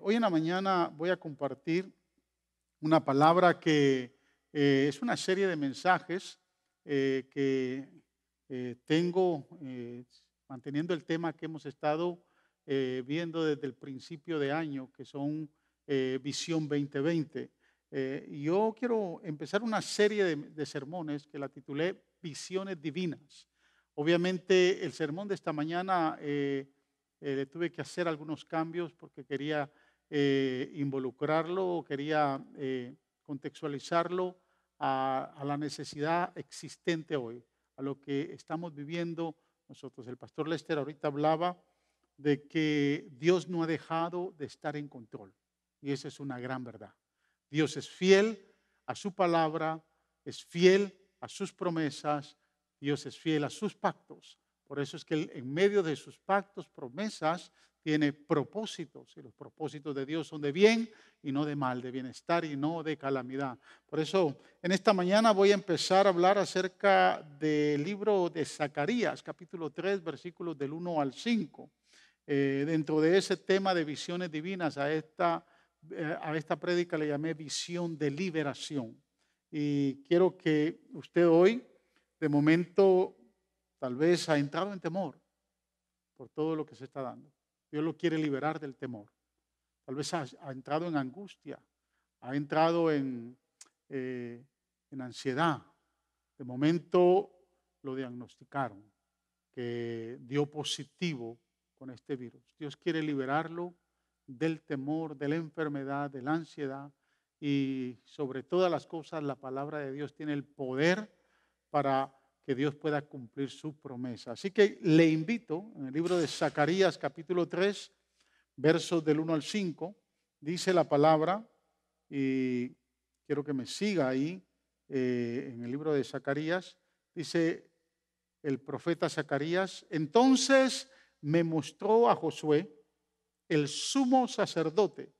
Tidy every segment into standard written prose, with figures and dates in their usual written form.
Hoy en la mañana voy a compartir una palabra que es una serie de mensajes que tengo manteniendo el tema que hemos estado viendo desde el principio de año, que son Visión 2020. Y yo quiero empezar una serie de sermones que la titulé Visiones Divinas. Obviamente el sermón de esta mañana le tuve que hacer algunos cambios porque quería involucrarlo, quería contextualizarlo a la necesidad existente hoy, a lo que estamos viviendo nosotros. El pastor Lester ahorita hablaba de que Dios no ha dejado de estar en control, y esa es una gran verdad. Dios es fiel a su palabra, es fiel a sus promesas, Dios es fiel a sus pactos. Por eso es que Él, en medio de sus pactos, promesas, tiene propósitos, y los propósitos de Dios son de bien y no de mal, de bienestar y no de calamidad. Por eso, en esta mañana voy a empezar a hablar acerca del libro de Zacarías, capítulo 3, versículos del 1 al 5. Dentro de ese tema de visiones divinas, a esta prédica le llamé visión de liberación. Y quiero que usted hoy, de momento, tal vez ha entrado en temor por todo lo que se está dando. Dios lo quiere liberar del temor. Tal vez ha entrado en angustia, ha entrado en ansiedad. De momento lo diagnosticaron, que dio positivo con este virus. Dios quiere liberarlo del temor, de la enfermedad, de la ansiedad, y sobre todas las cosas la palabra de Dios tiene el poder para que Dios pueda cumplir su promesa. Así que le invito, en el libro de Zacarías capítulo 3, versos del 1 al 5, dice la palabra, y quiero que me siga ahí, en el libro de Zacarías, dice el profeta Zacarías: entonces me mostró a Josué, el sumo sacerdote,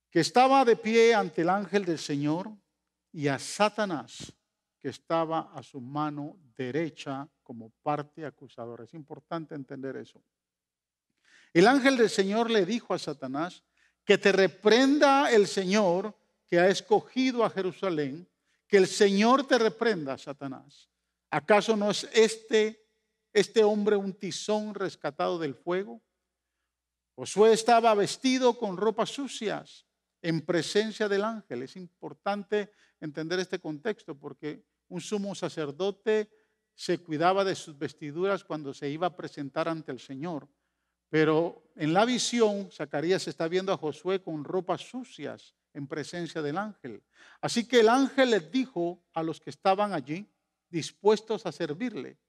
que estaba de pie ante el ángel del Señor, y a Satanás, que estaba a su mano derecha como parte acusadora. Es importante entender eso. El ángel del Señor le dijo a Satanás: que te reprenda el Señor, que ha escogido a Jerusalén. Que el Señor te reprenda, Satanás. ¿Acaso no es este hombre un tizón rescatado del fuego? Josué estaba vestido con ropas sucias en presencia del ángel. Es importante entender este contexto porque un sumo sacerdote se cuidaba de sus vestiduras cuando se iba a presentar ante el Señor. Pero en la visión, Zacarías está viendo a Josué con ropas sucias en presencia del ángel. Así que el ángel les dijo a los que estaban allí, dispuestos a servirle: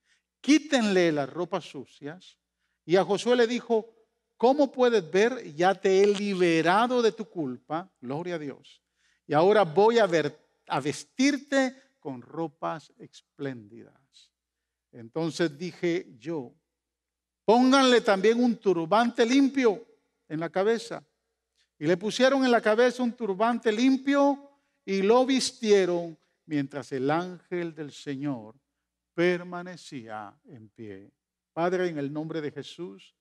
quítenle las ropas sucias. Y a Josué le dijo: ¿cómo puedes ver? Ya te he liberado de tu culpa, gloria a Dios. Y ahora voy a vestirte con ropas espléndidas. Entonces dije yo: pónganle también un turbante limpio en la cabeza. Y le pusieron en la cabeza un turbante limpio y lo vistieron mientras el ángel del Señor permanecía en pie. Padre, en el nombre de Jesús,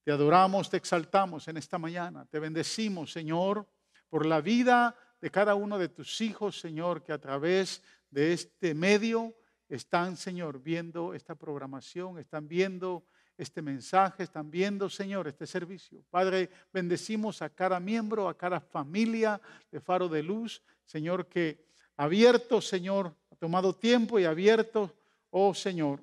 te adoramos, te exaltamos en esta mañana. Te bendecimos, Señor, por la vida de cada uno de tus hijos, Señor, que a través de este medio están, Señor, viendo esta programación, están viendo este mensaje, están viendo, Señor, este servicio. Padre, bendecimos a cada miembro, a cada familia de Faro de Luz, Señor, que abierto, Señor, ha tomado tiempo y abierto, oh Señor,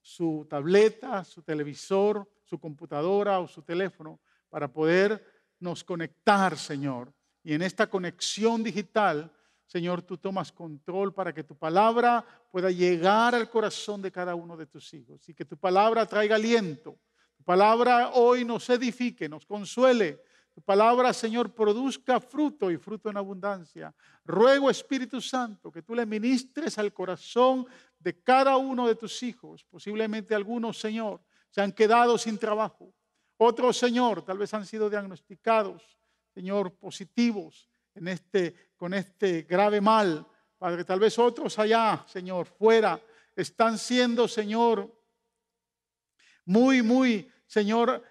su tableta, su televisor, su computadora o su teléfono para podernos conectar, Señor. Y en esta conexión digital, Señor, tú tomas control para que tu palabra pueda llegar al corazón de cada uno de tus hijos y que tu palabra traiga aliento. Tu palabra hoy nos edifique, nos consuele. Tu palabra, Señor, produzca fruto y fruto en abundancia. Ruego, Espíritu Santo, que tú le ministres al corazón de cada uno de tus hijos. Posiblemente algunos, Señor, se han quedado sin trabajo. Otros, Señor, tal vez han sido diagnosticados, Señor, positivos con este grave mal. Padre, tal vez otros allá, Señor, fuera, están siendo, Señor, muy Señor,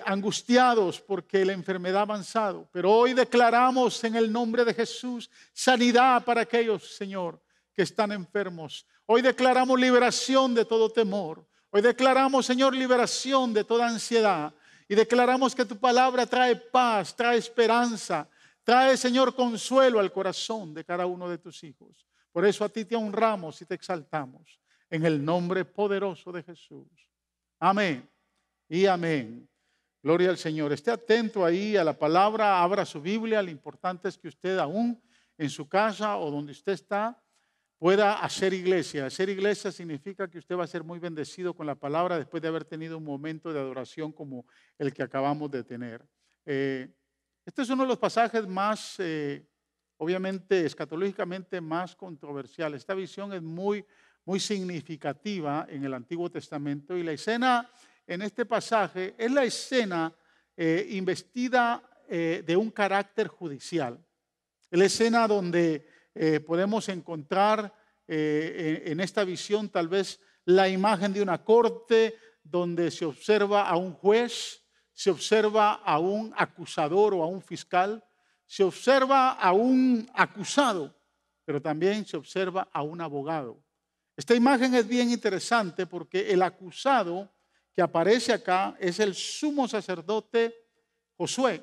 angustiados porque la enfermedad ha avanzado. Pero hoy declaramos en el nombre de Jesús sanidad para aquellos, Señor, que están enfermos. Hoy declaramos liberación de todo temor. Hoy declaramos, Señor, liberación de toda ansiedad. Y declaramos que tu palabra trae paz, trae esperanza, trae, Señor, consuelo al corazón de cada uno de tus hijos. Por eso a ti te honramos y te exaltamos. En el nombre poderoso de Jesús. Amén y amén. Gloria al Señor. Esté atento ahí a la palabra, abra su Biblia. Lo importante es que usted aún en su casa o donde usted está pueda hacer iglesia. Hacer iglesia significa que usted va a ser muy bendecido con la palabra después de haber tenido un momento de adoración como el que acabamos de tener. Este es uno de los pasajes más, obviamente, escatológicamente más controversiales. Esta visión es muy significativa en el Antiguo Testamento y la escena en este pasaje es la escena investida de un carácter judicial. Es la escena donde podemos encontrar en esta visión tal vez la imagen de una corte donde se observa a un juez, se observa a un acusador o a un fiscal, se observa a un acusado, pero también se observa a un abogado. Esta imagen es bien interesante porque el acusado que aparece acá es el sumo sacerdote Josué.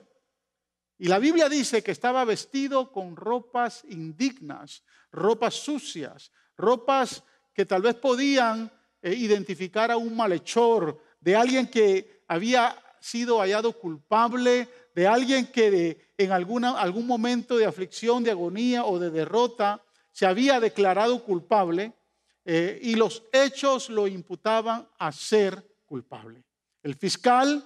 Y la Biblia dice que estaba vestido con ropas indignas, ropas sucias, ropas que tal vez podían identificar a un malhechor, de alguien que había sido hallado culpable, de alguien que en algún momento de aflicción, de agonía o de derrota se había declarado culpable. Y los hechos lo imputaban a ser culpable. El fiscal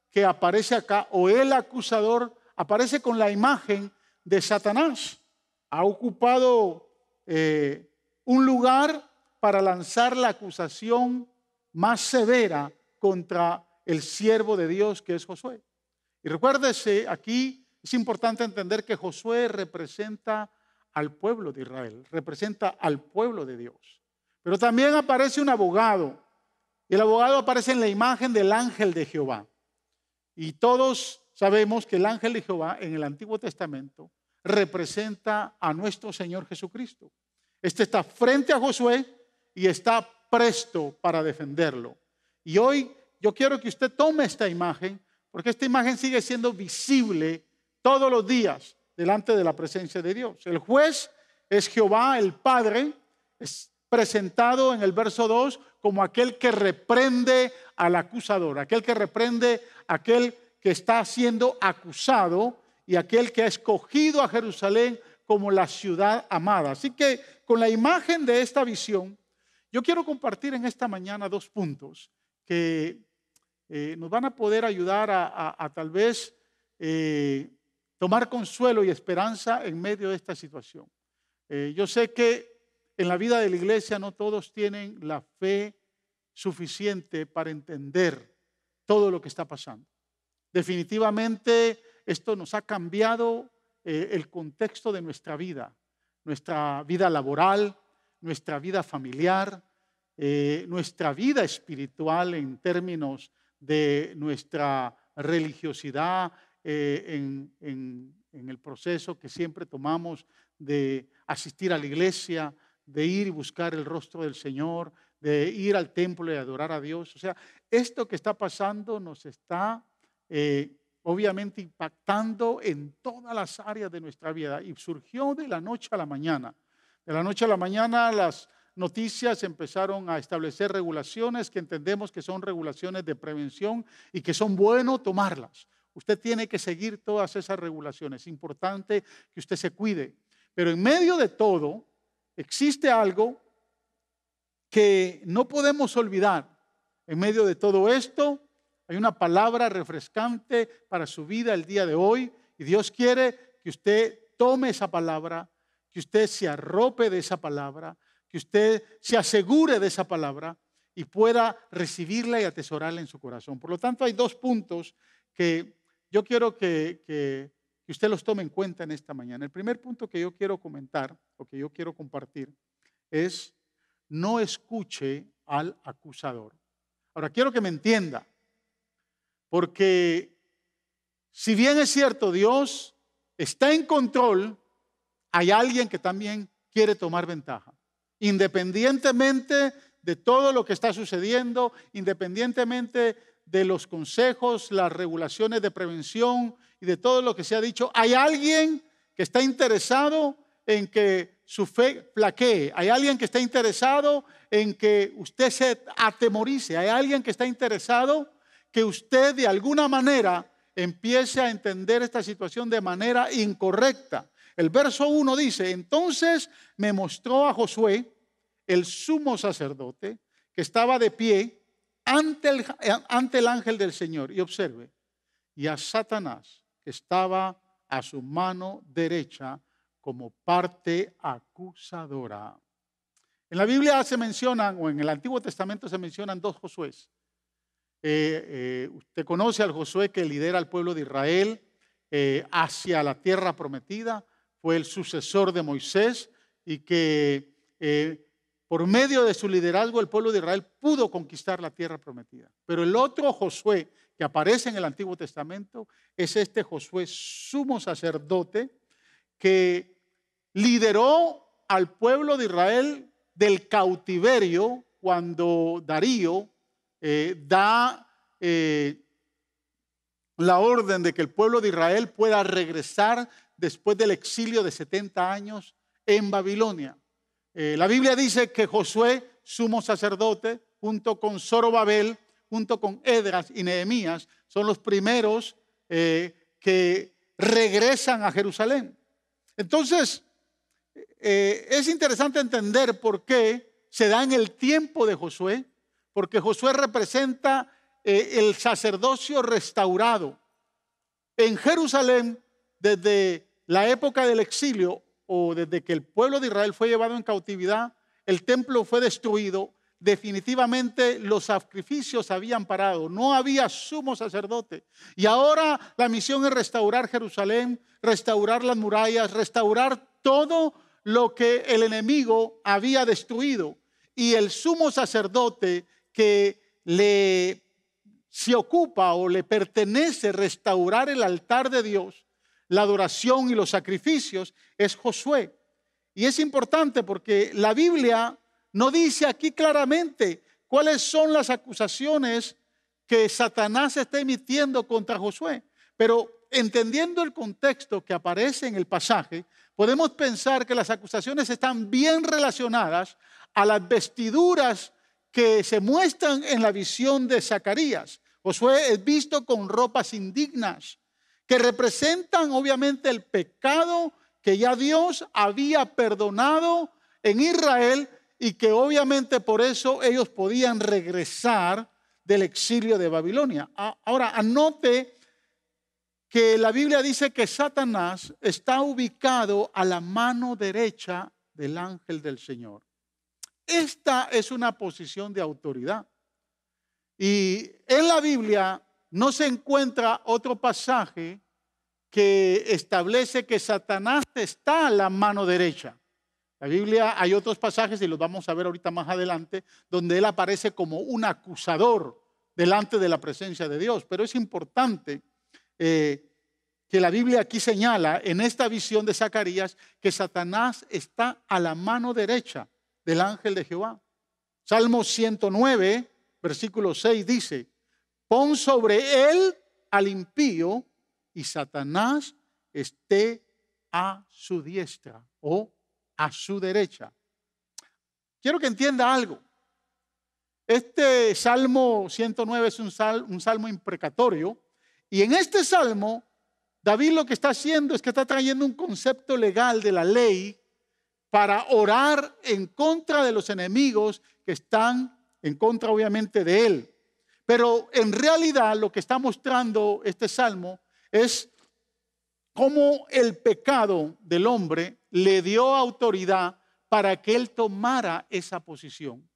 que aparece acá o el acusador aparece con la imagen de Satanás. Ha ocupado un lugar para lanzar la acusación más severa contra el siervo de Dios que es Josué. Y recuérdese, aquí es importante entender que Josué representa al pueblo de Israel, representa al pueblo de Dios. Pero también aparece un abogado. Y el abogado aparece en la imagen del ángel de Jehová. Y todos sabemos que el ángel de Jehová en el Antiguo Testamento representa a nuestro Señor Jesucristo. Este está frente a Josué y está presto para defenderlo. Y hoy yo quiero que usted tome esta imagen, porque esta imagen sigue siendo visible todos los días delante de la presencia de Dios. El juez es Jehová, el Padre, es presentado en el verso 2 como aquel que reprende al acusador, aquel que reprende a aquel que está siendo acusado y aquel que ha escogido a Jerusalén como la ciudad amada. Así que con la imagen de esta visión, yo quiero compartir en esta mañana dos puntos que nos van a poder ayudar a tal vez tomar consuelo y esperanza en medio de esta situación. Yo sé que en la vida de la iglesia no todos tienen la fe suficiente para entender todo lo que está pasando. Definitivamente esto nos ha cambiado el contexto de nuestra vida laboral, nuestra vida familiar, nuestra vida espiritual en términos de nuestra religiosidad, en el proceso que siempre tomamos de asistir a la iglesia, de ir y buscar el rostro del Señor, de ir al templo y adorar a Dios. O sea, esto que está pasando nos está obviamente impactando en todas las áreas de nuestra vida y surgió de la noche a la mañana. De la noche a la mañana las noticias empezaron a establecer regulaciones que entendemos que son regulaciones de prevención y que son buenos tomarlas. Usted tiene que seguir todas esas regulaciones. Es importante que usted se cuide. Pero en medio de todo, existe algo que no podemos olvidar. En medio de todo esto, hay una palabra refrescante para su vida el día de hoy. Y Dios quiere que usted tome esa palabra, que usted se arrope de esa palabra, que usted se asegure de esa palabra y pueda recibirla y atesorarla en su corazón. Por lo tanto, hay dos puntos que yo quiero que usted los tome en cuenta en esta mañana. El primer punto que yo quiero comentar o que yo quiero compartir es: no escuche al acusador. Ahora, quiero que me entienda. Porque si bien es cierto, Dios está en control, hay alguien que también quiere tomar ventaja. Independientemente de todo lo que está sucediendo, independientemente de los consejos, las regulaciones de prevención y de todo lo que se ha dicho, hay alguien que está interesado en que su fe flaquee. Hay alguien que está interesado en que usted se atemorice. Hay alguien que está interesado que usted de alguna manera empiece a entender esta situación de manera incorrecta. El verso 1 dice: entonces me mostró a Josué, el sumo sacerdote, que estaba de pie ante el ángel del Señor. Y observe, y a Satanás, que estaba a su mano derecha como parte acusadora. En la Biblia se mencionan, o en el Antiguo Testamento se mencionan dos Josués. Usted conoce al Josué que lidera al pueblo de Israel hacia la tierra prometida. Fue el sucesor de Moisés y que por medio de su liderazgo el pueblo de Israel pudo conquistar la tierra prometida. Pero el otro Josué que aparece en el Antiguo Testamento es este Josué sumo sacerdote que lideró al pueblo de Israel del cautiverio cuando Darío da la orden de que el pueblo de Israel pueda regresar después del exilio de 70 años en Babilonia. La Biblia dice que Josué, sumo sacerdote, junto con Zorobabel, junto con Esdras y Nehemías, son los primeros que regresan a Jerusalén. Entonces, es interesante entender por qué se da en el tiempo de Josué, porque Josué representa el sacerdocio restaurado. En Jerusalén, desde la época del exilio o desde que el pueblo de Israel fue llevado en cautividad, el templo fue destruido. Definitivamente los sacrificios habían parado, no había sumo sacerdote. Y ahora la misión es restaurar Jerusalén, restaurar las murallas, restaurar todo lo que el enemigo había destruido. Y el sumo sacerdote que se ocupa o le pertenece restaurar el altar de Dios, la adoración y los sacrificios, es Josué. Y es importante porque la Biblia no dice aquí claramente cuáles son las acusaciones que Satanás está emitiendo contra Josué. Pero entendiendo el contexto que aparece en el pasaje, podemos pensar que las acusaciones están bien relacionadas a las vestiduras que se muestran en la visión de Zacarías. Josué es visto con ropas indignas, que representan obviamente el pecado que ya Dios había perdonado en Israel y que obviamente por eso ellos podían regresar del exilio de Babilonia. Ahora, anote que la Biblia dice que Satanás está ubicado a la mano derecha del ángel del Señor. Esta es una posición de autoridad. Y en la Biblia no se encuentra otro pasaje que establece que Satanás está a la mano derecha. La Biblia, hay otros pasajes, y los vamos a ver ahorita más adelante, donde él aparece como un acusador delante de la presencia de Dios. Pero es importante que la Biblia aquí señala en esta visión de Zacarías que Satanás está a la mano derecha del ángel de Jehová. Salmo 109, versículo 6 dice: pon sobre él al impío y Satanás esté a su diestra o a su derecha. Quiero que entienda algo. Este Salmo 109 es un salmo imprecatorio, y en este salmo David lo que está haciendo es que está trayendo un concepto legal de la ley para orar en contra de los enemigos que están en contra obviamente de él. Pero en realidad lo que está mostrando este salmo es cómo el pecado del hombre le dio autoridad para que él tomara esa posición.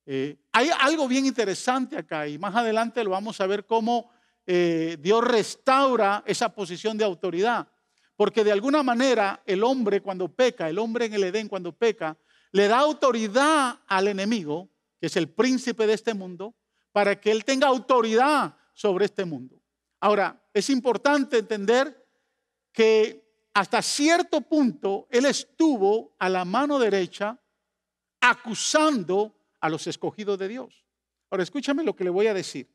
Hay algo bien interesante acá, y más adelante lo vamos a ver cómo Dios restaura esa posición de autoridad. Porque de alguna manera el hombre cuando peca, el hombre en el Edén cuando peca, le da autoridad al enemigo, que es el príncipe de este mundo, para que él tenga autoridad sobre este mundo. Ahora, es importante entender que hasta cierto punto Él estuvo a la mano derecha acusando a los escogidos de Dios. Ahora, escúchame lo que le voy a decir.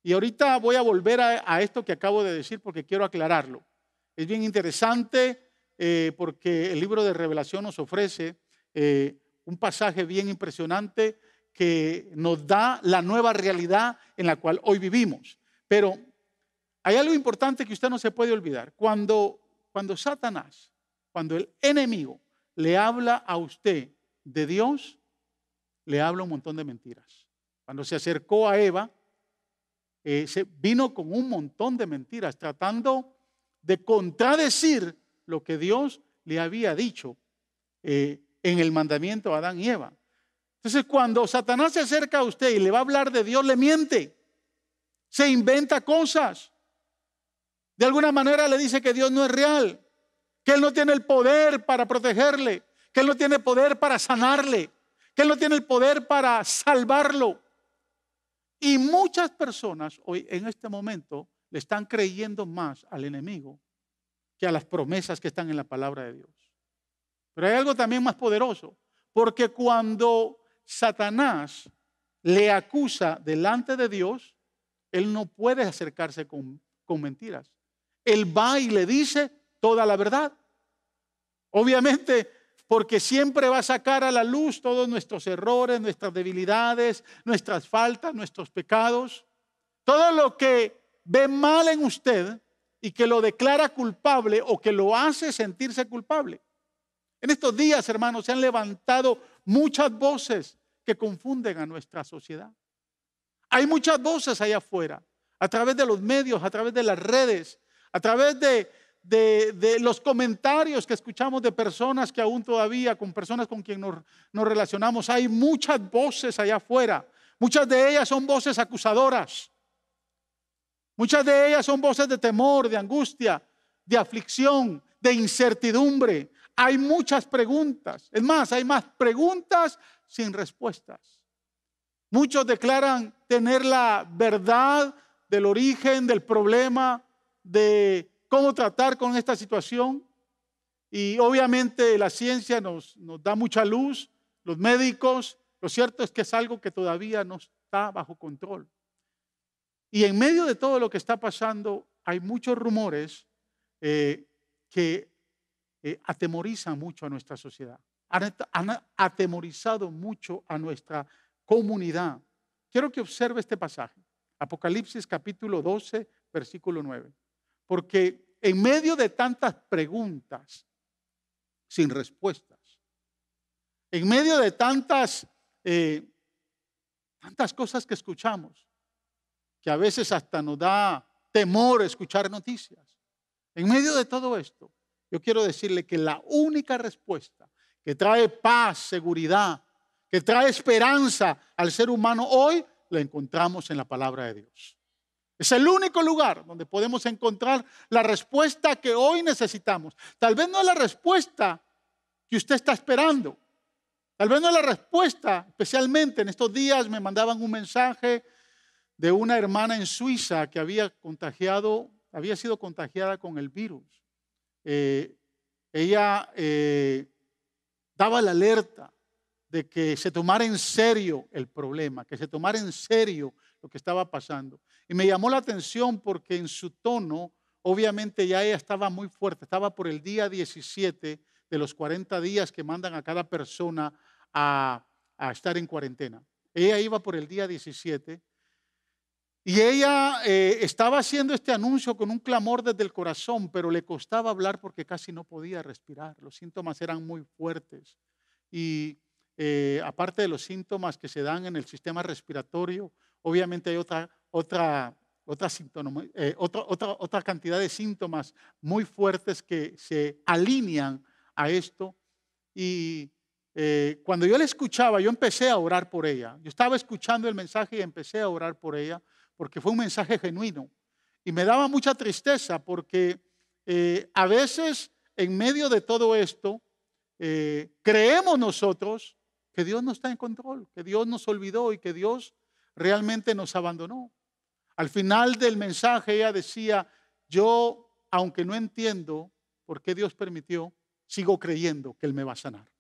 Y ahorita voy a volver a esto que acabo de decir porque quiero aclararlo. Es bien interesante porque el libro de Revelación nos ofrece un pasaje bien impresionante que nos da la nueva realidad en la cual hoy vivimos. Pero hay algo importante que usted no se puede olvidar. Cuando Satanás, cuando el enemigo le habla a usted de Dios, le habla un montón de mentiras. Cuando se acercó a Eva, se vino con un montón de mentiras, tratando de contradecir lo que Dios le había dicho en el mandamiento a Adán y Eva. Entonces, cuando Satanás se acerca a usted y le va a hablar de Dios, le miente, se inventa cosas. De alguna manera le dice que Dios no es real, que Él no tiene el poder para protegerle, que Él no tiene poder para sanarle, que Él no tiene el poder para salvarlo. Y muchas personas hoy en este momento le están creyendo más al enemigo que a las promesas que están en la palabra de Dios. Pero hay algo también más poderoso, porque cuando Satanás le acusa delante de Dios, él no puede acercarse con mentiras. Él va y le dice toda la verdad. Obviamente, porque siempre va a sacar a la luz todos nuestros errores, nuestras debilidades, nuestras faltas, nuestros pecados. Todo lo que ve mal en usted y que lo declara culpable o que lo hace sentirse culpable. En estos días, hermanos, se han levantado muchas voces que confunden a nuestra sociedad. Hay muchas voces allá afuera, a través de los medios, a través de las redes, a través de los comentarios que escuchamos de personas que aún todavía, con personas con quien nos relacionamos. Hay muchas voces allá afuera. Muchas de ellas son voces acusadoras. Muchas de ellas son voces de temor, de angustia, de aflicción, de incertidumbre. Hay muchas preguntas. Es más, hay más preguntas sin respuestas. Muchos declaran tener la verdad del origen del problema, de cómo tratar con esta situación. Y obviamente la ciencia nos da mucha luz, los médicos. Lo cierto es que es algo que todavía no está bajo control. Y en medio de todo lo que está pasando, hay muchos rumores que atemorizan mucho a nuestra sociedad. Han atemorizado mucho a nuestra comunidad. Quiero que observe este pasaje. Apocalipsis capítulo 12, versículo 9. Porque en medio de tantas preguntas sin respuestas, en medio de tantas cosas que escuchamos, que a veces hasta nos da temor escuchar noticias, en medio de todo esto, yo quiero decirle que la única respuesta que trae paz, seguridad, que trae esperanza al ser humano hoy, la encontramos en la palabra de Dios. Es el único lugar donde podemos encontrar la respuesta que hoy necesitamos. Tal vez no es la respuesta que usted está esperando. Tal vez no es la respuesta, especialmente en estos días me mandaban un mensaje de una hermana en Suiza que había sido contagiada con el virus. Ella daba la alerta de que se tomara en serio el problema, que se tomara en serio lo que estaba pasando. Y me llamó la atención porque en su tono, obviamente ya ella estaba muy fuerte, estaba por el día 17 de los 40 días que mandan a cada persona a estar en cuarentena. Ella iba por el día 17 y ella estaba haciendo este anuncio con un clamor desde el corazón, pero le costaba hablar porque casi no podía respirar. Los síntomas eran muy fuertes y aparte de los síntomas que se dan en el sistema respiratorio, obviamente hay otra cantidad de síntomas muy fuertes que se alinean a esto. Y cuando yo la escuchaba, yo empecé a orar por ella. Yo estaba escuchando el mensaje y empecé a orar por ella porque fue un mensaje genuino. Y me daba mucha tristeza porque a veces en medio de todo esto creemos nosotros que Dios no está en control, que Dios nos olvidó y que Dios realmente nos abandonó. Al final del mensaje ella decía, yo, aunque no entiendo por qué Dios permitió, sigo creyendo que Él me va a sanar.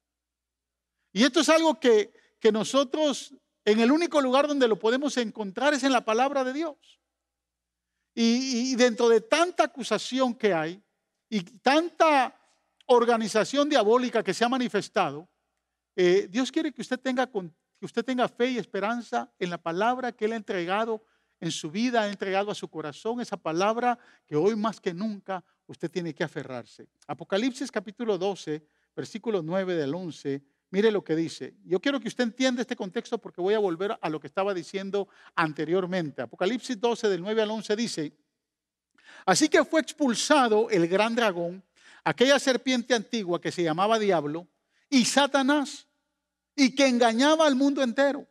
Y esto es algo que nosotros, en el único lugar donde lo podemos encontrar es en la palabra de Dios. Y dentro de tanta acusación que hay y tanta organización diabólica que se ha manifestado, Dios quiere que usted tenga fe y esperanza en la palabra que Él ha entregado en su vida, ha entregado a su corazón, esa palabra que hoy más que nunca usted tiene que aferrarse. Apocalipsis capítulo 12, versículo 9 del 11, mire lo que dice. Yo quiero que usted entienda este contexto porque voy a volver a lo que estaba diciendo anteriormente. Apocalipsis 12 del 9 al 11 dice, así que fue expulsado el gran dragón, aquella serpiente antigua que se llamaba Diablo y Satanás, y que engañaba al mundo entero.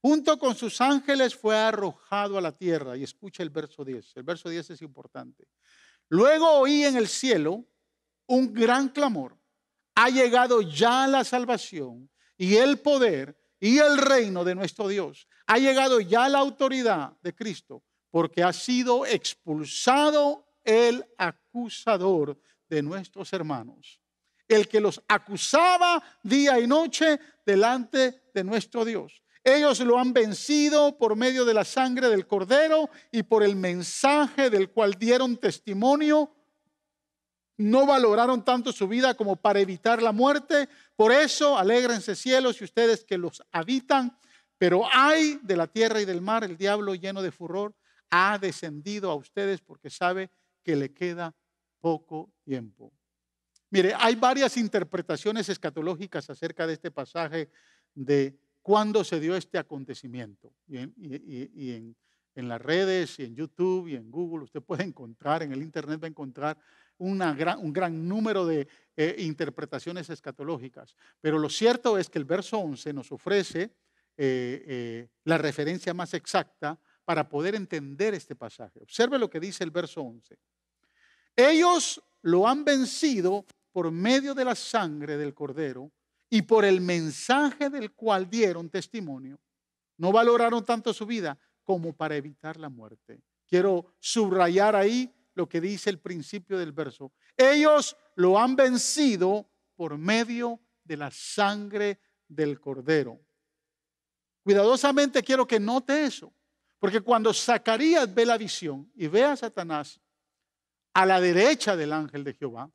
Junto con sus ángeles fue arrojado a la tierra. Y escucha el verso 10. El verso 10 es importante. Luego oí en el cielo un gran clamor. Ha llegado ya la salvación y el poder y el reino de nuestro Dios. Ha llegado ya la autoridad de Cristo, porque ha sido expulsado el acusador de nuestros hermanos, el que los acusaba día y noche delante de nuestro Dios. Ellos lo han vencido por medio de la sangre del Cordero y por el mensaje del cual dieron testimonio. No valoraron tanto su vida como para evitar la muerte. Por eso, alégrense cielos y ustedes que los habitan. Pero ay de la tierra y del mar, el diablo lleno de furor ha descendido a ustedes porque sabe que le queda poco tiempo. Mire, hay varias interpretaciones escatológicas acerca de este pasaje de cuándo se dio este acontecimiento. Y en las redes, y en YouTube, y en Google, usted puede encontrar, en el Internet va a encontrar un gran número de interpretaciones escatológicas. Pero lo cierto es que el verso 11 nos ofrece la referencia más exacta para poder entender este pasaje. Observe lo que dice el verso 11. Ellos lo han vencido por medio de la sangre del Cordero y por el mensaje del cual dieron testimonio. No valoraron tanto su vida como para evitar la muerte. Quiero subrayar ahí lo que dice el principio del verso. Ellos lo han vencido por medio de la sangre del Cordero. Cuidadosamente quiero que note eso, porque cuando Zacarías ve la visión y ve a Satanás a la derecha del ángel de Jehová,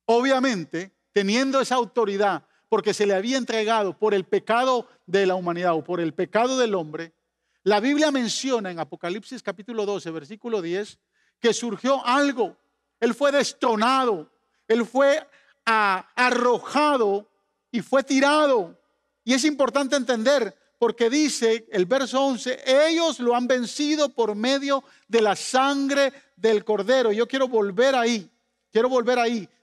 obviamente teniendo esa autoridad, porque se le había entregado por el pecado de la humanidad o por el pecado del hombre, la Biblia menciona en Apocalipsis capítulo 12, versículo 10, que surgió algo. Él fue destronado, él fue arrojado y fue tirado. Y es importante entender, porque dice el verso 11, ellos lo han vencido por medio de la sangre del Cordero. Yo quiero volver ahí.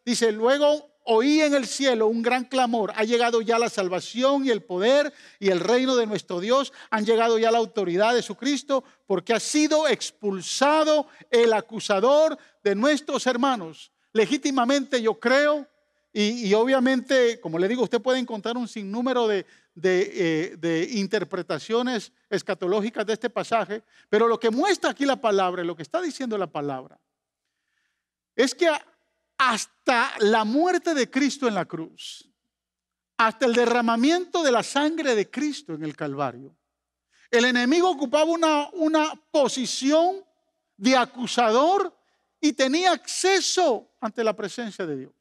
Dice, luego oí en el cielo un gran clamor. Ha llegado ya la salvación y el poder y el reino de nuestro Dios. Han llegado ya la autoridad de su Cristo, porque ha sido expulsado el acusador de nuestros hermanos. Legítimamente yo creo, y obviamente, como le digo, usted puede encontrar un sinnúmero de interpretaciones escatológicas de este pasaje, pero lo que muestra aquí la palabra, lo que está diciendo la palabra, es que hasta la muerte de Cristo en la cruz, hasta el derramamiento de la sangre de Cristo en el Calvario, el enemigo ocupaba una posición de acusador y tenía acceso ante la presencia de Dios.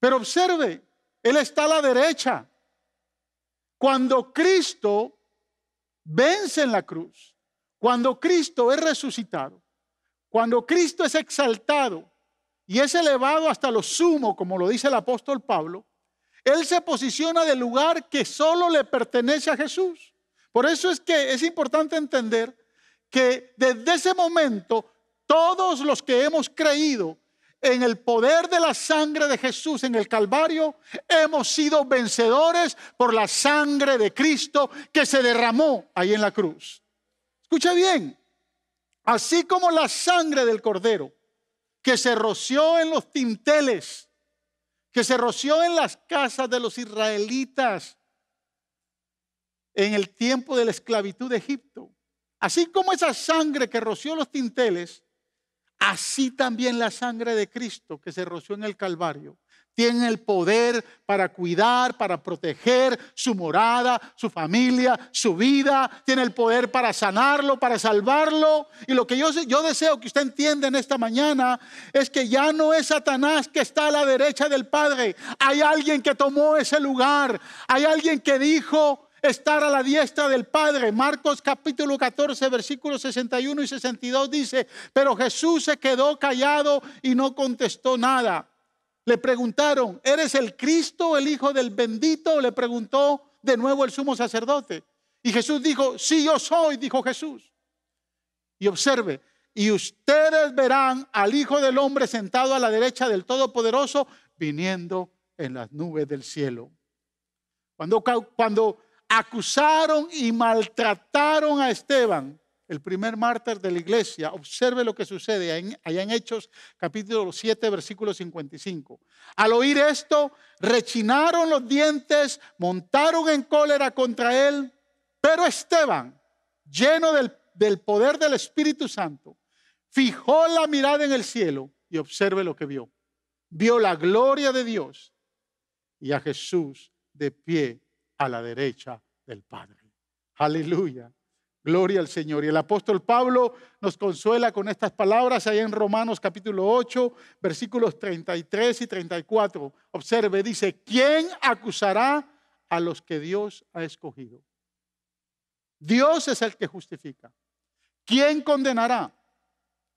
Pero observe, Él está a la derecha. Cuando Cristo vence en la cruz, cuando Cristo es resucitado, cuando Cristo es exaltado y es elevado hasta lo sumo, como lo dice el apóstol Pablo, Él se posiciona del lugar que solo le pertenece a Jesús. Por eso es que es importante entender que desde ese momento todos los que hemos creído en el poder de la sangre de Jesús en el Calvario, hemos sido vencedores por la sangre de Cristo que se derramó ahí en la cruz. Escucha bien, así como la sangre del Cordero que se roció en los tinteles, que se roció en las casas de los israelitas en el tiempo de la esclavitud de Egipto, Así como esa sangre que roció los tinteles, así también la sangre de Cristo que se roció en el Calvario tiene el poder para cuidar, para proteger su morada, su familia, su vida. Tiene el poder para sanarlo, para salvarlo. Y lo que yo deseo que usted entienda en esta mañana es que ya no es Satanás que está a la derecha del Padre. Hay alguien que tomó ese lugar. Hay alguien que dijo estar a la diestra del Padre. Marcos capítulo 14, versículos 61 y 62 dice: pero Jesús se quedó callado y no contestó nada. Le preguntaron: ¿eres el Cristo, el Hijo del bendito? Le preguntó de nuevo el sumo sacerdote. Y Jesús dijo: sí, yo soy, dijo Jesús. Y observe: y ustedes verán al Hijo del Hombre sentado a la derecha del Todopoderoso, viniendo en las nubes del cielo. Cuando acusaron y maltrataron a Esteban, el primer mártir de la iglesia, observe lo que sucede allá en Hechos capítulo 7, versículo 55. Al oír esto, rechinaron los dientes, montaron en cólera contra él. Pero Esteban, lleno del poder del Espíritu Santo, fijó la mirada en el cielo y observe lo que vio. Vio la gloria de Dios y a Jesús de pie a la derecha del Padre. Aleluya. Gloria al Señor. Y el apóstol Pablo nos consuela con estas palabras ahí en Romanos capítulo 8, versículos 33 y 34. Observe, dice: ¿quién acusará a los que Dios ha escogido? Dios es el que justifica. ¿Quién condenará?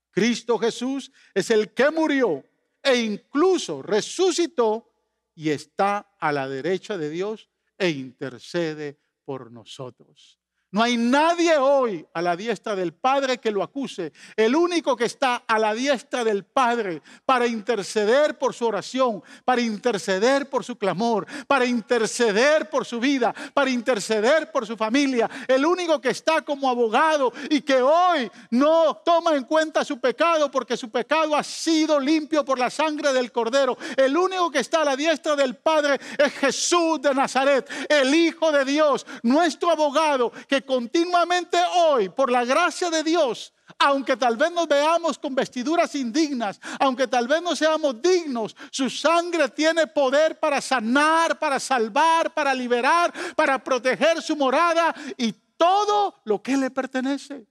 Cristo Jesús es el que murió e incluso resucitó y está a la derecha de Dios e intercede por nosotros. No hay nadie hoy a la diestra del Padre que lo acuse. El único que está a la diestra del Padre para interceder por su oración, para interceder por su clamor, para interceder por su vida, para interceder por su familia. El único que está como abogado y que hoy no toma en cuenta su pecado porque su pecado ha sido limpio por la sangre del Cordero. El único que está a la diestra del Padre es Jesús de Nazaret, el Hijo de Dios, nuestro abogado, que continuamente hoy, por la gracia de Dios, aunque tal vez nos veamos con vestiduras indignas, aunque tal vez no seamos dignos, su sangre tiene poder para sanar, para salvar, para liberar, para proteger su morada y todo lo que le pertenece.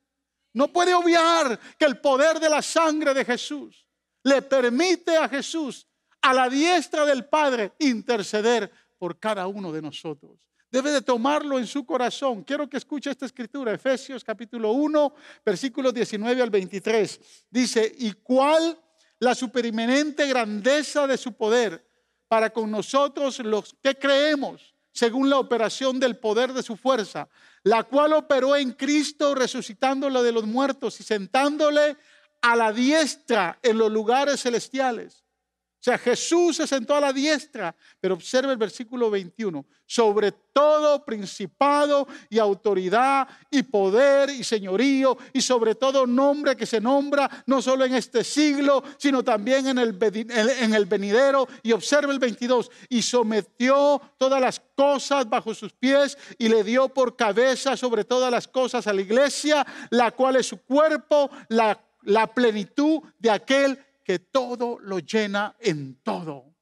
No puede obviar que el poder de la sangre de Jesús le permite a Jesús, a la diestra del Padre, interceder por cada uno de nosotros. Debe de tomarlo en su corazón. Quiero que escuche esta escritura, Efesios capítulo 1, versículos 19 al 23. Dice: ¿y cuál la supereminente grandeza de su poder para con nosotros los que creemos, según la operación del poder de su fuerza, la cual operó en Cristo, resucitándolo de los muertos y sentándole a la diestra en los lugares celestiales? O sea, Jesús se sentó a la diestra, pero observe el versículo 21, sobre todo principado y autoridad y poder y señorío y sobre todo nombre que se nombra no solo en este siglo, sino también en el venidero. Y observe el 22, y sometió todas las cosas bajo sus pies y le dio por cabeza sobre todas las cosas a la iglesia, la cual es su cuerpo, la plenitud de aquel que todo lo llena en todo. O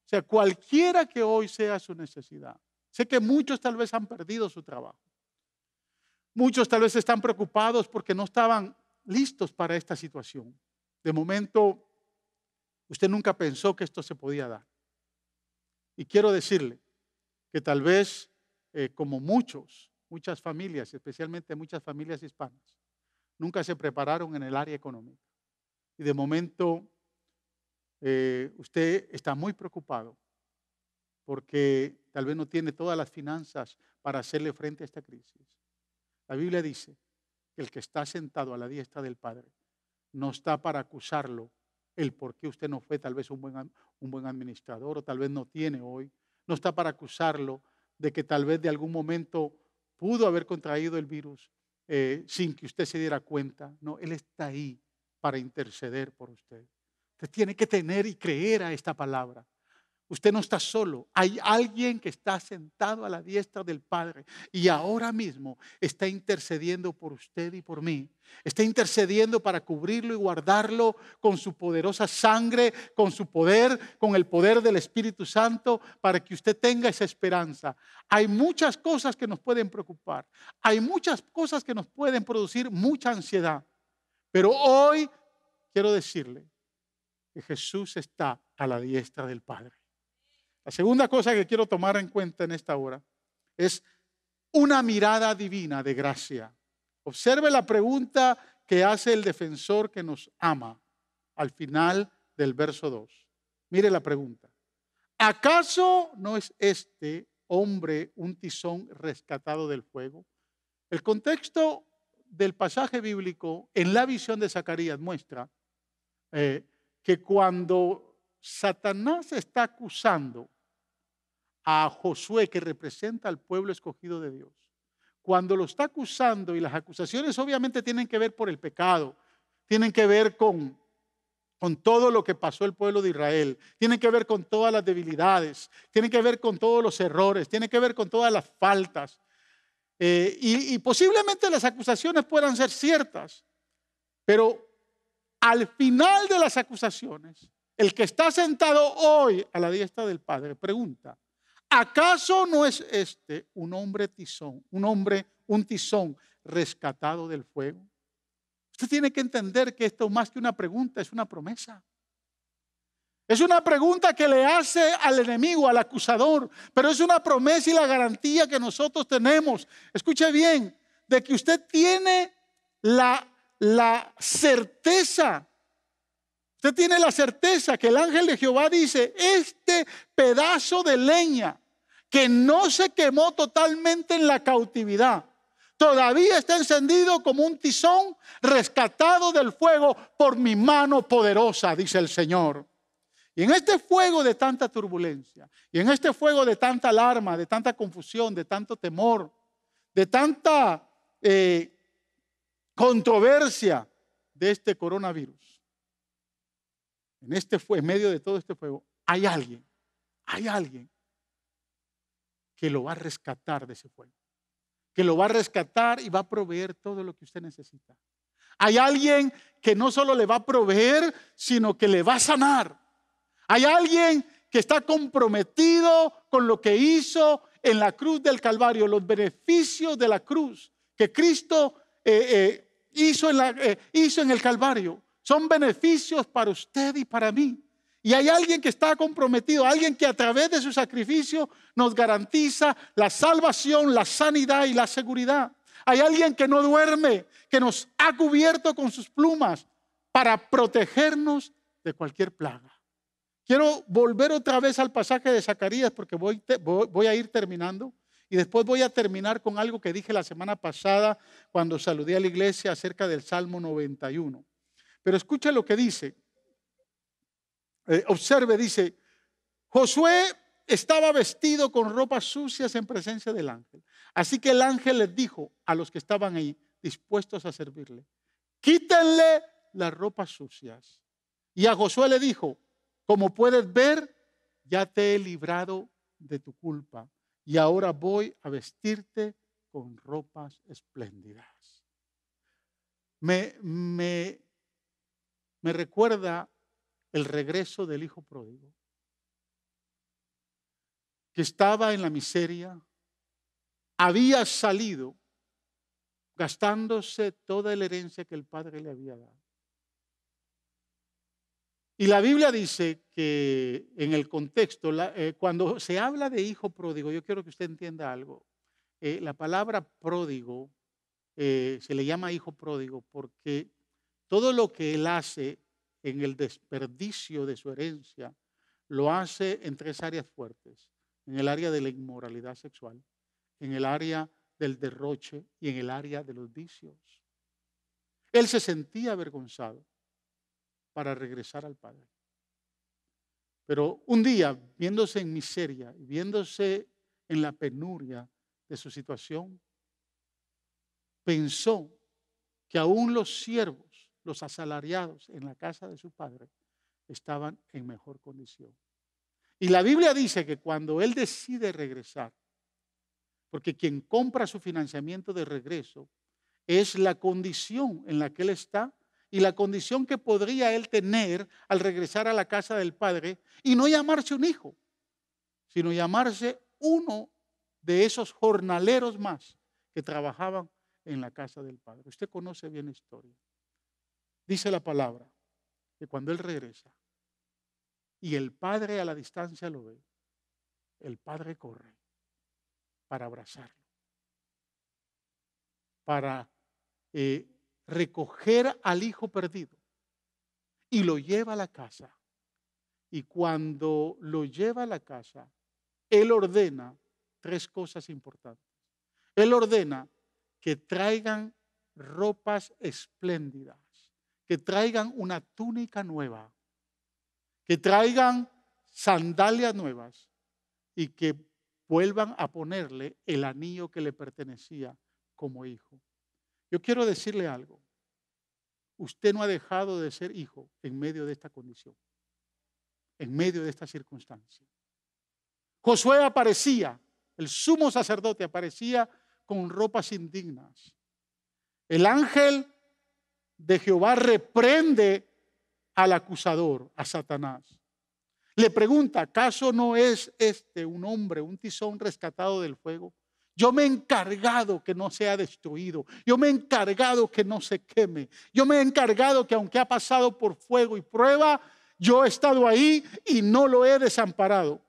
sea, cualquiera que hoy sea su necesidad. Sé que muchos tal vez han perdido su trabajo. Muchos tal vez están preocupados porque no estaban listos para esta situación. De momento, usted nunca pensó que esto se podía dar. Y quiero decirle que tal vez, como muchas familias, especialmente muchas familias hispanas, nunca se prepararon en el área económica. Y de momento usted está muy preocupado porque tal vez no tiene todas las finanzas para hacerle frente a esta crisis. La Biblia dice que el que está sentado a la diestra del Padre no está para acusarlo el por qué usted no fue tal vez un buen administrador o tal vez no tiene hoy. No está para acusarlo de que tal vez de algún momento pudo haber contraído el virus sin que usted se diera cuenta. No, Él está ahí para interceder por usted. Usted tiene que tener y creer a esta palabra. Usted no está solo. Hay alguien que está sentado a la diestra del Padre y ahora mismo está intercediendo por usted y por mí. Está intercediendo para cubrirlo y guardarlo con su poderosa sangre, con su poder, con el poder del Espíritu Santo, para que usted tenga esa esperanza. Hay muchas cosas que nos pueden preocupar. Hay muchas cosas que nos pueden producir mucha ansiedad. Pero hoy quiero decirle que Jesús está a la diestra del Padre. La segunda cosa que quiero tomar en cuenta en esta hora es una mirada divina de gracia. Observe la pregunta que hace el defensor que nos ama al final del verso 2. Mire la pregunta. ¿Acaso no es este hombre un tizón rescatado del fuego? El contexto del pasaje bíblico en la visión de Zacarías muestra que cuando Satanás está acusando a Josué, que representa al pueblo escogido de Dios, cuando lo está acusando, y las acusaciones obviamente tienen que ver por el pecado, tienen que ver con todo lo que pasó el pueblo de Israel, tienen que ver con todas las debilidades, tienen que ver con todos los errores, tienen que ver con todas las faltas. Y posiblemente las acusaciones puedan ser ciertas, pero al final de las acusaciones, el que está sentado hoy a la diestra del Padre pregunta: ¿acaso no es este un hombre tizón, un tizón rescatado del fuego? Usted tiene que entender que esto más que una pregunta es una promesa. Es una pregunta que le hace al enemigo, al acusador, pero es una promesa y la garantía que nosotros tenemos. Escuche bien, de que usted tiene la certeza. Usted tiene la certeza que el ángel de Jehová dice: este pedazo de leña que no se quemó totalmente en la cautividad, todavía está encendido como un tizón rescatado del fuego por mi mano poderosa, dice el Señor. Y en este fuego de tanta turbulencia, y en este fuego de tanta alarma, de tanta confusión, de tanto temor, de tanta controversia de este coronavirus, en medio de todo este fuego, hay alguien que lo va a rescatar de ese fuego, que lo va a rescatar y va a proveer todo lo que usted necesita. Hay alguien que no solo le va a proveer, sino que le va a sanar. Hay alguien que está comprometido con lo que hizo en la cruz del Calvario, los beneficios de la cruz que Cristo hizo en el Calvario. Son beneficios para usted y para mí. Y hay alguien que está comprometido, alguien que a través de su sacrificio nos garantiza la salvación, la sanidad y la seguridad. Hay alguien que no duerme, que nos ha cubierto con sus plumas para protegernos de cualquier plaga. Quiero volver otra vez al pasaje de Zacarías porque voy a ir terminando. Y después voy a terminar con algo que dije la semana pasada cuando saludé a la iglesia acerca del Salmo 91. Pero escucha lo que dice. Observe, dice: Josué estaba vestido con ropas sucias en presencia del ángel. Así que el ángel les dijo a los que estaban ahí, dispuestos a servirle: quítenle las ropas sucias. Y a Josué le dijo: como puedes ver, ya te he librado de tu culpa y ahora voy a vestirte con ropas espléndidas. Me recuerda el regreso del hijo pródigo, que estaba en la miseria, había salido gastándose toda la herencia que el padre le había dado. Y la Biblia dice que en el contexto, cuando se habla de hijo pródigo, yo quiero que usted entienda algo. La palabra pródigo se le llama hijo pródigo porque todo lo que él hace en el desperdicio de su herencia, lo hace en tres áreas fuertes: en el área de la inmoralidad sexual, en el área del derroche y en el área de los vicios. Él se sentía avergonzado para regresar al Padre. Pero un día, viéndose en miseria y viéndose en la penuria de su situación, pensó que aún los siervos, los asalariados en la casa de su padre, estaban en mejor condición. Y la Biblia dice que cuando él decide regresar, porque quien compra su financiamiento de regreso es la condición en la que él está y la condición que podría él tener al regresar a la casa del padre y no llamarse un hijo, sino llamarse uno de esos jornaleros más que trabajaban en la casa del padre. Usted conoce bien la historia. Dice la palabra que cuando él regresa y el padre a la distancia lo ve, el padre corre para abrazarlo, para recoger al hijo perdido y lo lleva a la casa. Y cuando lo lleva a la casa, él ordena tres cosas importantes. Él ordena que traigan ropas espléndidas, que traigan una túnica nueva, que traigan sandalias nuevas y que vuelvan a ponerle el anillo que le pertenecía como hijo. Yo quiero decirle algo. Usted no ha dejado de ser hijo en medio de esta condición, en medio de esta circunstancia. Josué aparecía, el sumo sacerdote aparecía con ropas indignas. El ángel de Jehová reprende al acusador, a Satanás. Le pregunta, ¿acaso no es este un hombre, un tizón rescatado del fuego? Yo me he encargado que no sea destruido. Yo me he encargado que no se queme. Yo me he encargado que aunque ha pasado por fuego y prueba, yo he estado ahí y no lo he desamparado.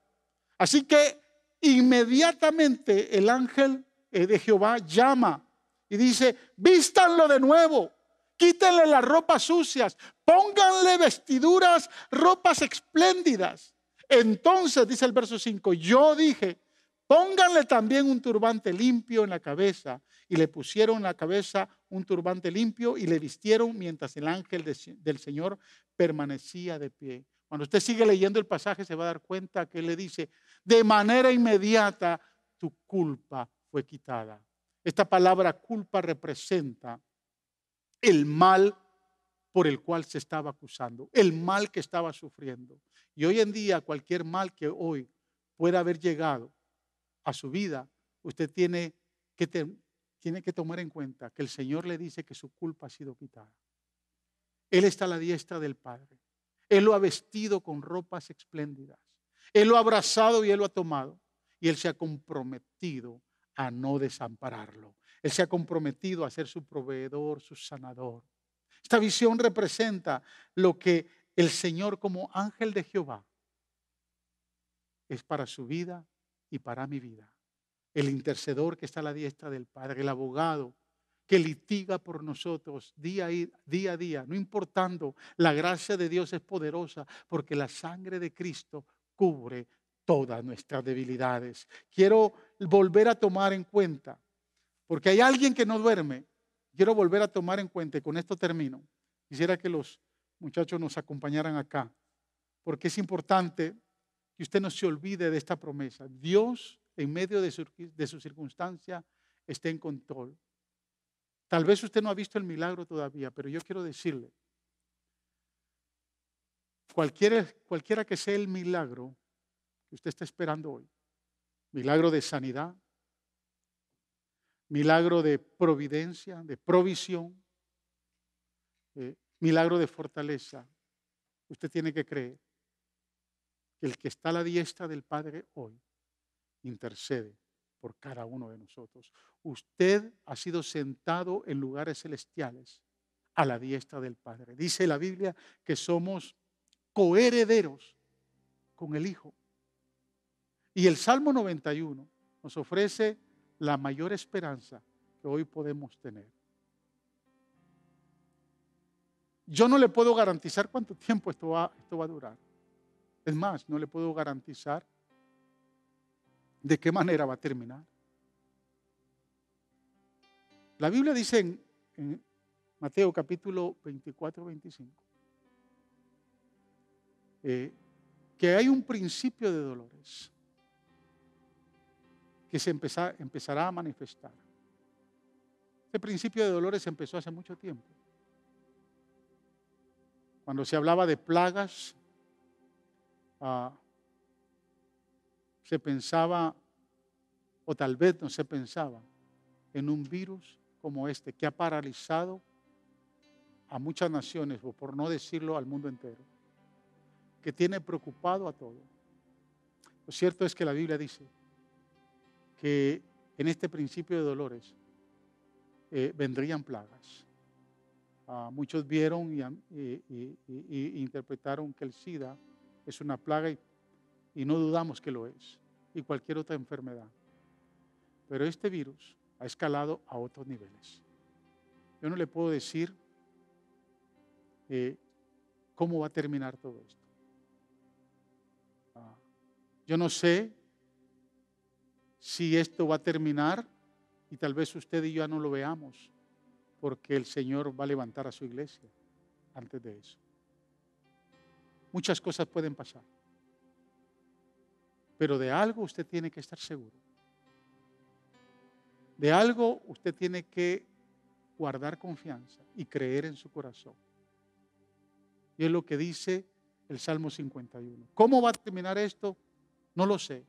Así que inmediatamente el ángel de Jehová llama y dice, vístanlo de nuevo. Quítenle las ropas sucias, pónganle vestiduras, ropas espléndidas. Entonces, dice el verso 5, yo dije, pónganle también un turbante limpio en la cabeza. Y le pusieron en la cabeza un turbante limpio y le vistieron mientras el ángel del Señor permanecía de pie. Cuando usted sigue leyendo el pasaje se va a dar cuenta que él le dice, de manera inmediata tu culpa fue quitada. Esta palabra culpa representa el mal por el cual se estaba acusando, el mal que estaba sufriendo. Y hoy en día cualquier mal que hoy pueda haber llegado a su vida, usted tiene que tomar en cuenta que el Señor le dice que su culpa ha sido quitada. Él está a la diestra del Padre. Él lo ha vestido con ropas espléndidas. Él lo ha abrazado y Él lo ha tomado. Y Él se ha comprometido a no desampararlo. Él se ha comprometido a ser su proveedor, su sanador. Esta visión representa lo que el Señor como ángel de Jehová es para su vida y para mi vida. El intercedor que está a la diestra del Padre, el abogado que litiga por nosotros día a día, no importando, la gracia de Dios es poderosa porque la sangre de Cristo cubre todas nuestras debilidades. Quiero volver a tomar en cuenta, porque hay alguien que no duerme, quiero volver a tomar en cuenta, y con esto termino. Quisiera que los muchachos nos acompañaran acá, porque es importante que usted no se olvide de esta promesa. Dios, en medio de su circunstancia, está en control. Tal vez usted no ha visto el milagro todavía, pero yo quiero decirle, cualquiera que sea el milagro que usted está esperando hoy, milagro de sanidad, milagro de providencia, de provisión, milagro de fortaleza, usted tiene que creer que el que está a la diestra del Padre hoy intercede por cada uno de nosotros. Usted ha sido sentado en lugares celestiales a la diestra del Padre. Dice la Biblia que somos coherederos con el Hijo. Y el Salmo 91 nos ofrece la mayor esperanza que hoy podemos tener. Yo no le puedo garantizar cuánto tiempo esto va a durar. Es más, no le puedo garantizar de qué manera va a terminar. La Biblia dice en Mateo capítulo 24, 25, que hay un principio de dolores que se empezará a manifestar. Este principio de dolores empezó hace mucho tiempo. Cuando se hablaba de plagas, se pensaba, o tal vez no se pensaba, en un virus como este que ha paralizado a muchas naciones, o por no decirlo al mundo entero, que tiene preocupado a todos. Lo cierto es que la Biblia dice que en este principio de dolores vendrían plagas. Muchos vieron y interpretaron que el SIDA es una plaga y no dudamos que lo es, y cualquier otra enfermedad. Pero este virus ha escalado a otros niveles. Yo no le puedo decir cómo va a terminar todo esto. Yo no sé si esto va a terminar y tal vez usted y yo ya no lo veamos, porque el Señor va a levantar a su iglesia antes de eso. Muchas cosas pueden pasar, pero de algo usted tiene que estar seguro. De algo usted tiene que guardar confianza y creer en su corazón. Y es lo que dice el Salmo 51. ¿Cómo va a terminar esto? No lo sé.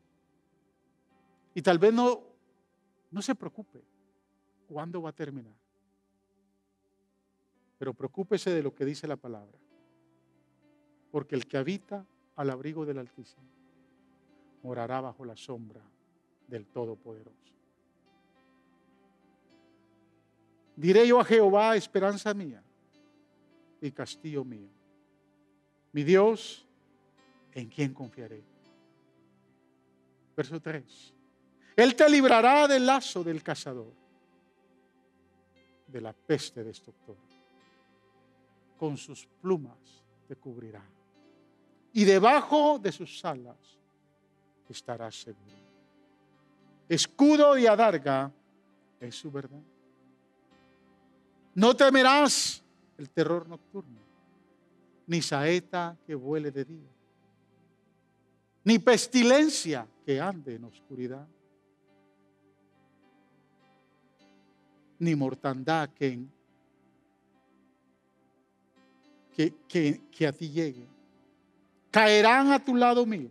Y tal vez no se preocupe cuándo va a terminar. Pero preocúpese de lo que dice la palabra. Porque el que habita al abrigo del Altísimo morará bajo la sombra del Todopoderoso. Diré yo a Jehová, esperanza mía y castillo mío. Mi Dios, ¿en quién confiaré? Verso 3. Él te librará del lazo del cazador, de la peste destructora. Con sus plumas te cubrirá, y debajo de sus alas estarás seguro. Escudo y adarga es su verdad. No temerás el terror nocturno, ni saeta que vuele de día, ni pestilencia que ande en oscuridad, ni mortandad que a ti llegue. Caerán a tu lado 1000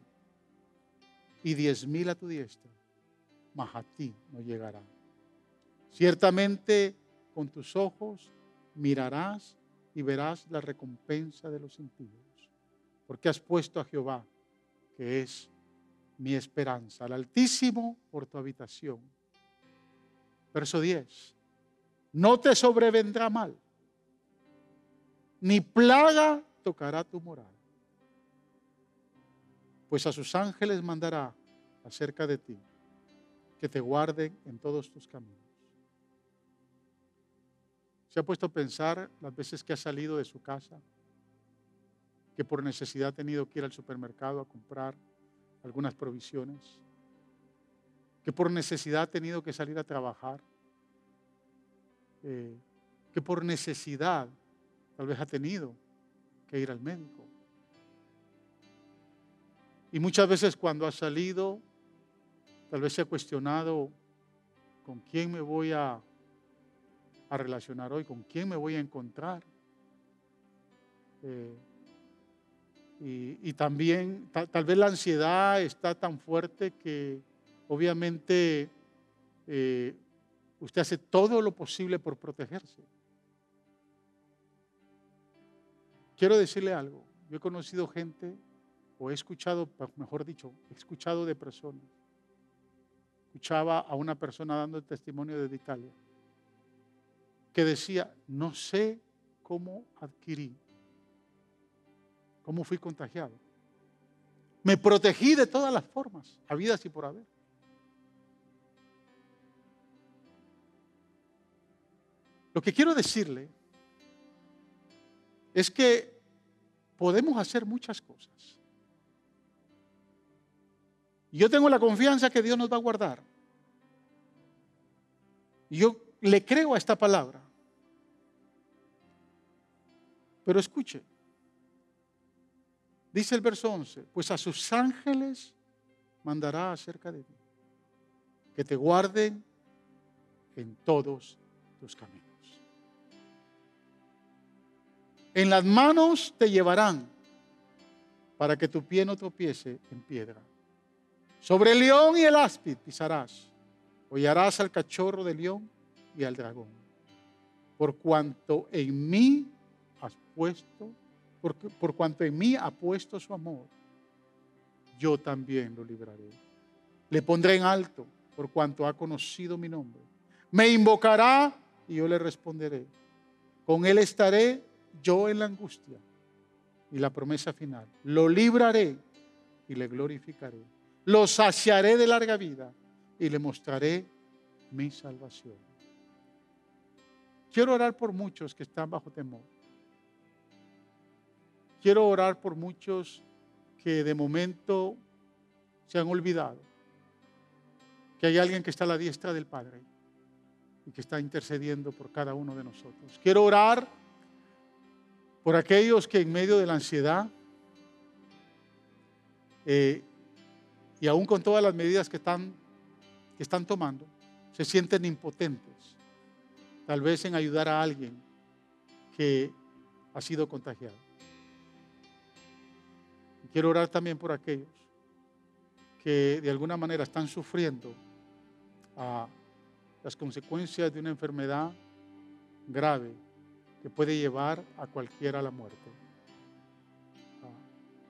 y 10,000 a tu diestra, mas a ti no llegará. Ciertamente con tus ojos mirarás y verás la recompensa de los impíos, porque has puesto a Jehová, que es mi esperanza, al Altísimo por tu habitación. Verso 10. No te sobrevendrá mal, ni plaga tocará tu morada, pues a sus ángeles mandará acerca de ti, que te guarden en todos tus caminos. ¿Se ha puesto a pensar las veces que ha salido de su casa, que por necesidad ha tenido que ir al supermercado a comprar algunas provisiones, que por necesidad ha tenido que salir a trabajar, que por necesidad tal vez ha tenido que ir al médico? Y muchas veces cuando ha salido, tal vez se ha cuestionado con quién me voy a relacionar hoy, con quién me voy a encontrar. Y también tal vez la ansiedad está tan fuerte que obviamente usted hace todo lo posible por protegerse. Quiero decirle algo. Yo he conocido gente, o he escuchado, mejor dicho, he escuchado de personas. Escuchaba a una persona dando el testimonio desde Italia, que decía, no sé cómo adquirí, cómo fui contagiado. Me protegí de todas las formas, habidas y por haber. Lo que quiero decirle es que podemos hacer muchas cosas. Y yo tengo la confianza que Dios nos va a guardar. Y yo le creo a esta palabra. Pero escuche, dice el verso 11, pues a sus ángeles mandará acerca de ti, que te guarden en todos tus caminos. En las manos te llevarán para que tu pie no tropiece en piedra. Sobre el león y el áspid pisarás. Hollarás al cachorro del león y al dragón. Por cuanto en mí has puesto, por cuanto en mí ha puesto su amor, yo también lo libraré. Le pondré en alto por cuanto ha conocido mi nombre. Me invocará y yo le responderé. Con él estaré yo en la angustia. Y la promesa final: lo libraré y le glorificaré. Lo saciaré de larga vida y le mostraré mi salvación. Quiero orar por muchos que están bajo temor. Quiero orar por muchos que de momento se han olvidado que hay alguien que está a la diestra del Padre y que está intercediendo por cada uno de nosotros. Quiero orar por aquellos que en medio de la ansiedad y aún con todas las medidas que están tomando, se sienten impotentes, tal vez en ayudar a alguien que ha sido contagiado. Y quiero orar también por aquellos que de alguna manera están sufriendo las consecuencias de una enfermedad grave que puede llevar a cualquiera a la muerte.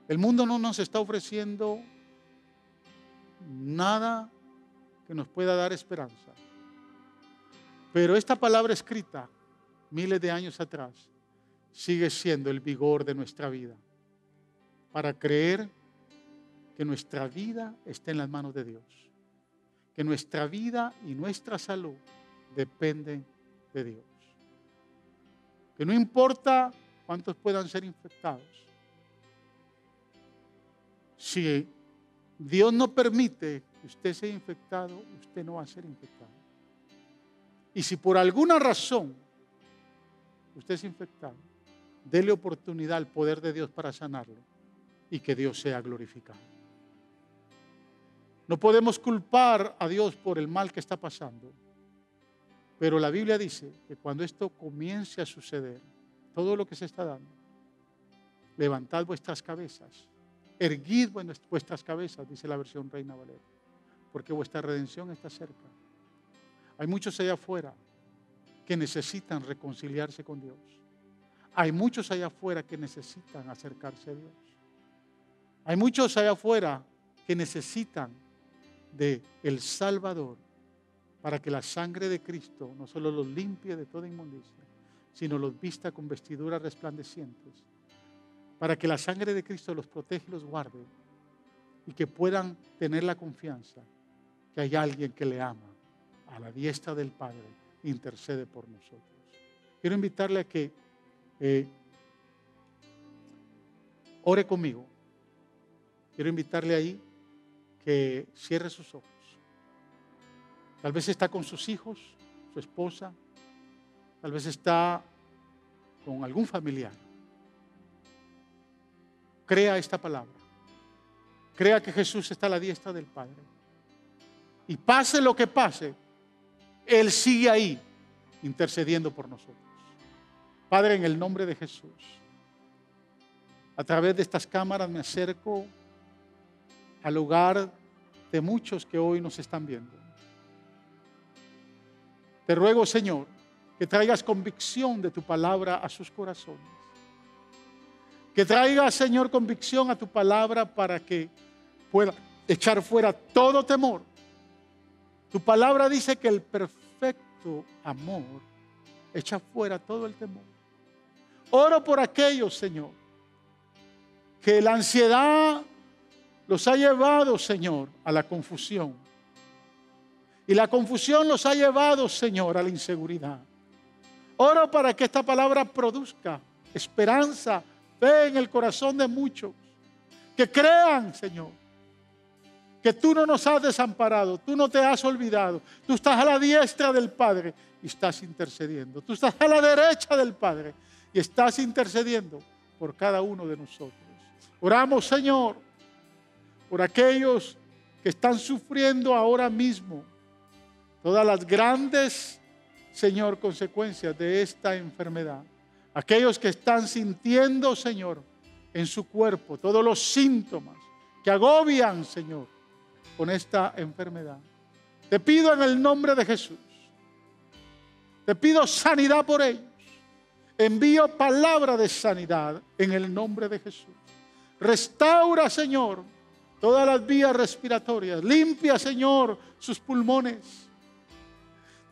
El mundo no nos está ofreciendo nada que nos pueda dar esperanza. Pero esta palabra escrita miles de años atrás sigue siendo el vigor de nuestra vida para creer que nuestra vida está en las manos de Dios, que nuestra vida y nuestra salud dependen de Dios, que no importa cuántos puedan ser infectados, si Dios no permite que usted sea infectado, usted no va a ser infectado. Y si por alguna razón usted es infectado, dele oportunidad al poder de Dios para sanarlo y que Dios sea glorificado. No podemos culpar a Dios por el mal que está pasando, pero la Biblia dice que cuando esto comience a suceder, todo lo que se está dando, levantad vuestras cabezas, erguid vuestras cabezas, dice la versión Reina Valera, porque vuestra redención está cerca. Hay muchos allá afuera que necesitan reconciliarse con Dios. Hay muchos allá afuera que necesitan acercarse a Dios. Hay muchos allá afuera que necesitan de el Salvador para que la sangre de Cristo no solo los limpie de toda inmundicia, sino los vista con vestiduras resplandecientes, para que la sangre de Cristo los proteja y los guarde y que puedan tener la confianza que hay alguien que le ama a la diestra del Padre, intercede por nosotros. Quiero invitarle a que ore conmigo. Quiero invitarle ahí que cierre sus ojos. Tal vez está con sus hijos, su esposa, tal vez está con algún familiar. Crea esta palabra. Crea que Jesús está a la diestra del Padre. Y pase lo que pase, Él sigue ahí intercediendo por nosotros. Padre, en el nombre de Jesús, a través de estas cámaras me acerco al hogar de muchos que hoy nos están viendo. Te ruego, Señor, que traigas convicción de tu palabra a sus corazones. Que traigas, Señor, convicción a tu palabra para que pueda echar fuera todo temor. Tu palabra dice que el perfecto amor echa fuera todo el temor. Oro por aquellos, Señor, que la ansiedad los ha llevado, Señor, a la confusión. Y la confusión los ha llevado, Señor, a la inseguridad. Oro para que esta palabra produzca esperanza, fe en el corazón de muchos. Que crean, Señor, que tú no nos has desamparado, tú no te has olvidado. Tú estás a la diestra del Padre y estás intercediendo. Tú estás a la derecha del Padre y estás intercediendo por cada uno de nosotros. Oramos, Señor, por aquellos que están sufriendo ahora mismo todas las grandes, Señor, consecuencias de esta enfermedad. Aquellos que están sintiendo, Señor, en su cuerpo todos los síntomas que agobian, Señor, con esta enfermedad. Te pido en el nombre de Jesús. Te pido sanidad por ellos. Envío palabra de sanidad en el nombre de Jesús. Restaura, Señor, todas las vías respiratorias. Limpia, Señor, sus pulmones.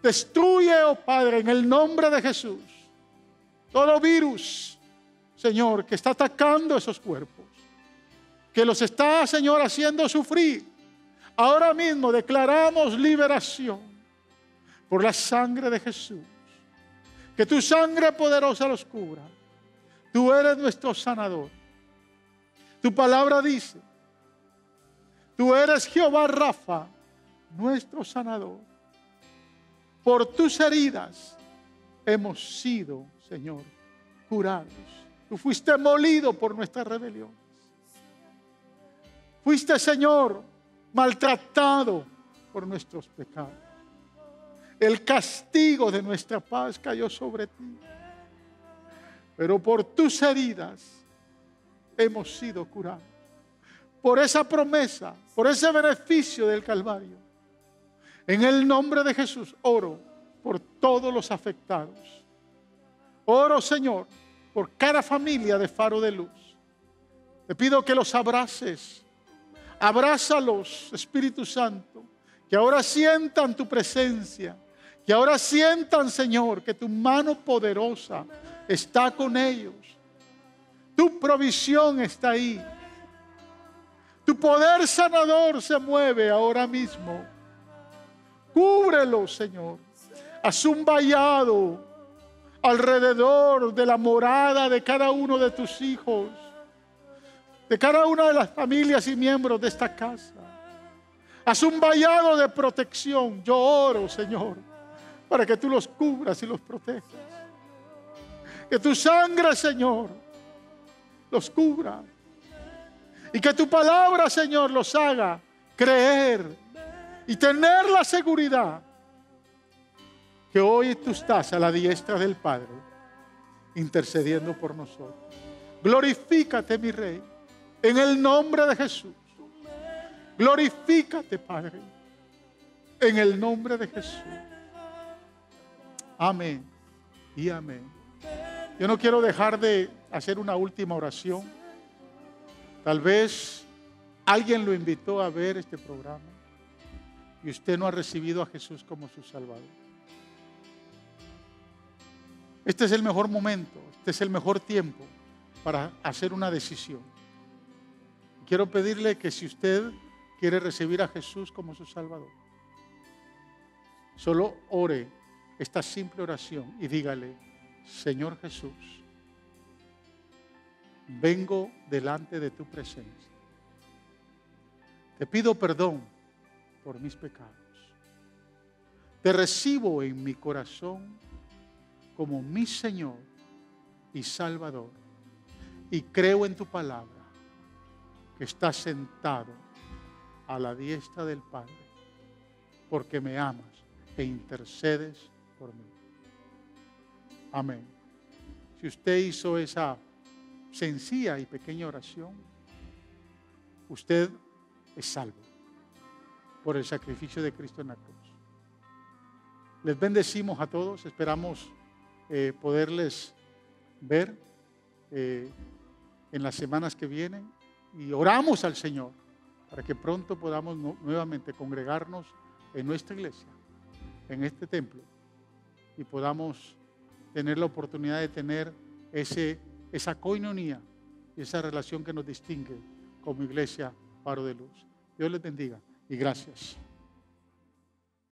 Destruye, oh Padre, en el nombre de Jesús, todo virus, Señor, que está atacando esos cuerpos, que los está, Señor, haciendo sufrir. Ahora mismo declaramos liberación por la sangre de Jesús. Que tu sangre poderosa los cubra. Tú eres nuestro sanador. Tu palabra dice, tú eres Jehová Rafa, nuestro sanador. Por tus heridas hemos sido, Señor, curados. Tú fuiste molido por nuestras rebeliones. Fuiste, Señor, maltratado por nuestros pecados. El castigo de nuestra paz cayó sobre ti. Pero por tus heridas hemos sido curados. Por esa promesa, por ese beneficio del Calvario. En el nombre de Jesús oro por todos los afectados. Oro, Señor, por cada familia de Faro de Luz. Te pido que los abraces. Abrázalos, Espíritu Santo. Que ahora sientan tu presencia. Que ahora sientan, Señor, que tu mano poderosa está con ellos. Tu provisión está ahí. Tu poder sanador se mueve ahora mismo. Cúbrelos, Señor. Haz un vallado alrededor de la morada de cada uno de tus hijos, de cada una de las familias y miembros de esta casa. Haz un vallado de protección. Yo oro, Señor, para que tú los cubras y los protejas. Que tu sangre, Señor, los cubra. Y que tu palabra, Señor, los haga creer y tener la seguridad que hoy tú estás a la diestra del Padre, intercediendo por nosotros. Glorifícate, mi Rey, en el nombre de Jesús. Glorifícate, Padre, en el nombre de Jesús. Amén y amén. Yo no quiero dejar de hacer una última oración. Tal vez alguien lo invitó a ver este programa y usted no ha recibido a Jesús como su Salvador. Este es el mejor momento, este es el mejor tiempo para hacer una decisión. Quiero pedirle que si usted quiere recibir a Jesús como su Salvador, solo ore esta simple oración y dígale: Señor Jesús, vengo delante de tu presencia. Te pido perdón por mis pecados. Te recibo en mi corazón como mi Señor y Salvador. Y creo en tu palabra, que estás sentado a la diestra del Padre, porque me amas e intercedes por mí. Amén. Si usted hizo esa sencilla y pequeña oración, usted es salvo por el sacrificio de Cristo en la cruz. Les bendecimos a todos. Esperamos poderles ver en las semanas que vienen, y oramos al Señor para que pronto podamos nuevamente congregarnos en nuestra iglesia, en este templo, y podamos tener la oportunidad de tener esa coinonía y esa relación que nos distingue como iglesia Faro de Luz. Dios les bendiga y gracias.